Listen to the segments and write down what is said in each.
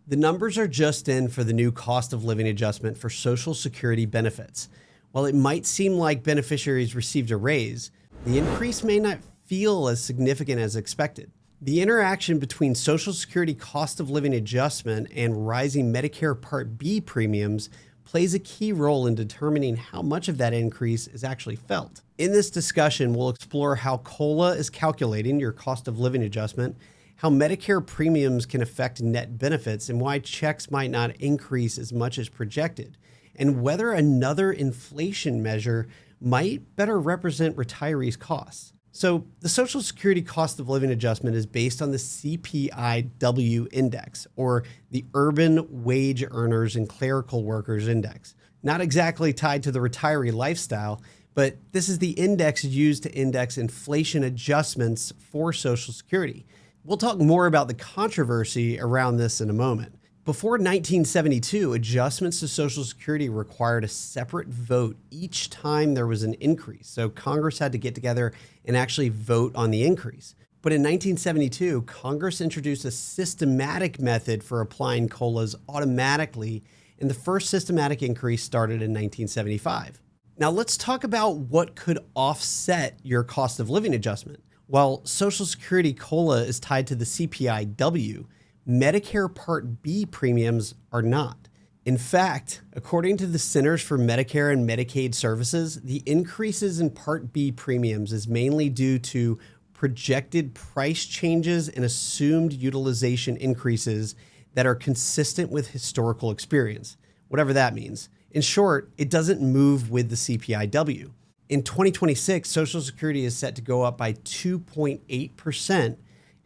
The numbers are just in for the new cost of living adjustment for Social Security benefits. While it might seem like beneficiaries received a raise, the increase may not feel as significant as expected. The interaction between Social Security cost of living adjustment and rising Medicare Part B premiums plays a key role in determining how much of that increase is actually felt. In this discussion, we'll explore how COLA is calculating your cost of living adjustment, how Medicare premiums can affect net benefits, and why checks might not increase as much as projected, and whether another inflation measure might better represent retirees' costs. So the Social Security cost of living adjustment is based on the CPI-W index, or the Urban Wage Earners and Clerical Workers Index. Not exactly tied to the retiree lifestyle, but this is the index used to index inflation adjustments for Social Security. We'll talk more about the controversy around this in a moment. Before 1972, adjustments to Social Security required a separate vote each time there was an increase. So Congress had to get together and actually vote on the increase. But in 1972, Congress introduced a systematic method for applying COLAs automatically, and the first systematic increase started in 1975. Now let's talk about what could offset your cost of living adjustment. While Social Security COLA is tied to the CPI-W, Medicare Part B premiums are not. In fact, according to the Centers for Medicare and Medicaid Services, the increases in Part B premiums is mainly due to projected price changes and assumed utilization increases that are consistent with historical experience, whatever that means. In short, it doesn't move with the CPI-W. In 2026, Social Security is set to go up by 2.8%,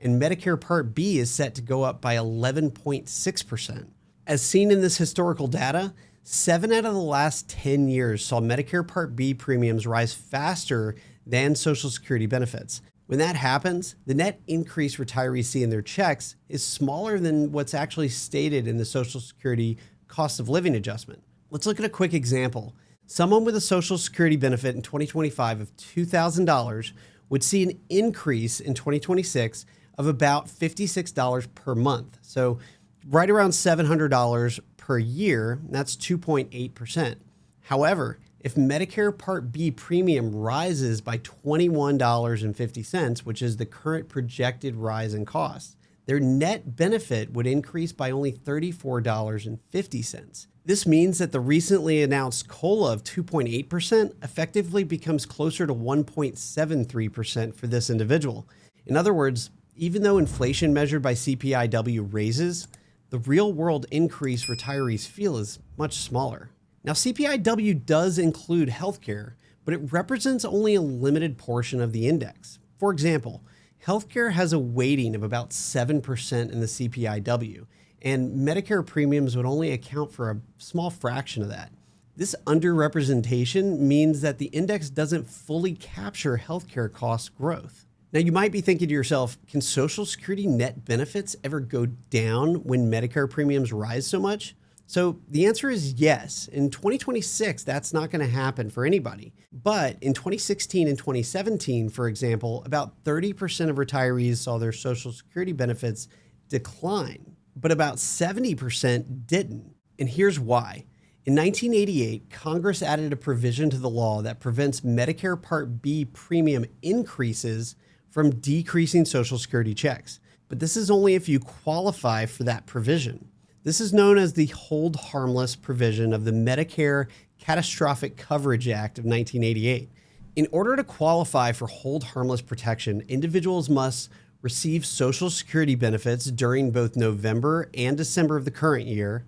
and Medicare Part B is set to go up by 11.6%. As seen in this historical data, 7 out of the last 10 years saw Medicare Part B premiums rise faster than Social Security benefits. When that happens, the net increase retirees see in their checks is smaller than what's actually stated in the Social Security cost of living adjustment. Let's look at a quick example. Someone with a Social Security benefit in 2025 of $2,000 would see an increase in 2026 of about $56 per month. So right around $700 per year, that's 2.8%. However, if Medicare Part B premium rises by $21.50, which is the current projected rise in cost, their net benefit would increase by only $34.50. This means that the recently announced COLA of 2.8% effectively becomes closer to 1.73% for this individual. In other words, even though inflation measured by CPI-W raises, the real-world increase retirees feel is much smaller. Now, CPI-W does include healthcare, but it represents only a limited portion of the index. For example, healthcare has a weighting of about 7% in the CPI-W, and Medicare premiums would only account for a small fraction of that. This underrepresentation means that the index doesn't fully capture healthcare cost growth. Now, you might be thinking to yourself, can Social Security net benefits ever go down when Medicare premiums rise so much? So the answer is yes. In 2026, that's not going to happen for anybody. But in 2016 and 2017, for example, about 30% of retirees saw their Social Security benefits decline, but about 70% didn't. And here's why. In 1988, Congress added a provision to the law that prevents Medicare Part B premium increases from decreasing Social Security checks. But this is only if you qualify for that provision. This is known as the hold harmless provision of the Medicare Catastrophic Coverage Act of 1988. In order to qualify for hold harmless protection, individuals must receive Social Security benefits during both November and December of the current year.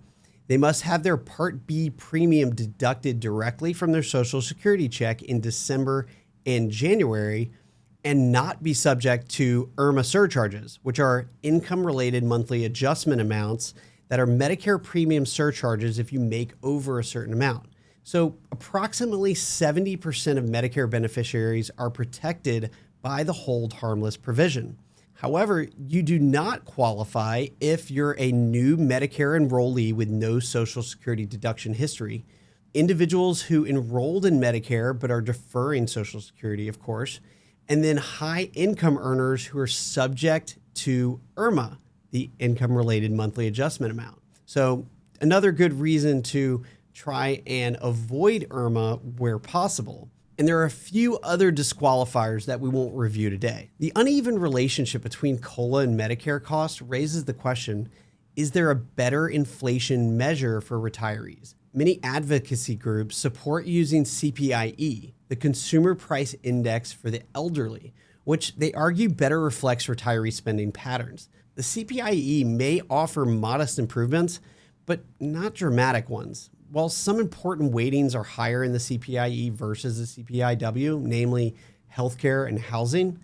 They must have their Part B premium deducted directly from their Social Security check in December and January, and not be subject to IRMA surcharges, which are income-related monthly adjustment amounts that are Medicare premium surcharges if you make over a certain amount. So approximately 70% of Medicare beneficiaries are protected by the hold harmless provision. However, you do not qualify if you're a new Medicare enrollee with no Social Security deduction history. Individuals who enrolled in Medicare but are deferring Social Security, of course, and then high income earners who are subject to IRMA, the income-related monthly adjustment amount. So another good reason to try and avoid IRMA where possible. And there are a few other disqualifiers that we won't review today. The uneven relationship between COLA and Medicare costs raises the question, is there a better inflation measure for retirees? Many advocacy groups support using CPI-E, the Consumer Price Index for the elderly, which they argue better reflects retiree spending patterns. The CPI-E may offer modest improvements, but not dramatic ones. While some important weightings are higher in the CPI-E versus the CPI-W, namely healthcare and housing,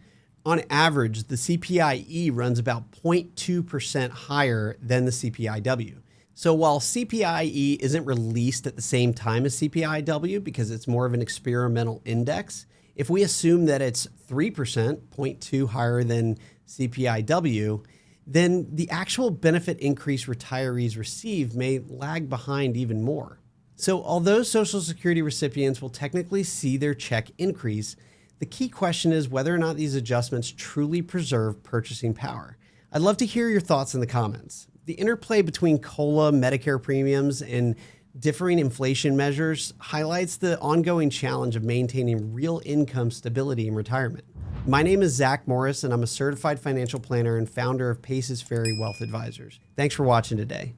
on average, the CPI-E runs about 0.2% higher than the CPI-W. So while CPI-E isn't released at the same time as CPI-W because it's more of an experimental index, if we assume that it's 3%, 0.2 higher than CPI-W, then the actual benefit increase retirees receive may lag behind even more. So although Social Security recipients will technically see their check increase, the key question is whether or not these adjustments truly preserve purchasing power. I'd love to hear your thoughts in the comments. The interplay between COLA, Medicare premiums, and differing inflation measures highlights the ongoing challenge of maintaining real income stability in retirement. My name is Zach Morris, and I'm a certified financial planner and founder of Pace's Ferry Wealth Advisors. Thanks for watching today.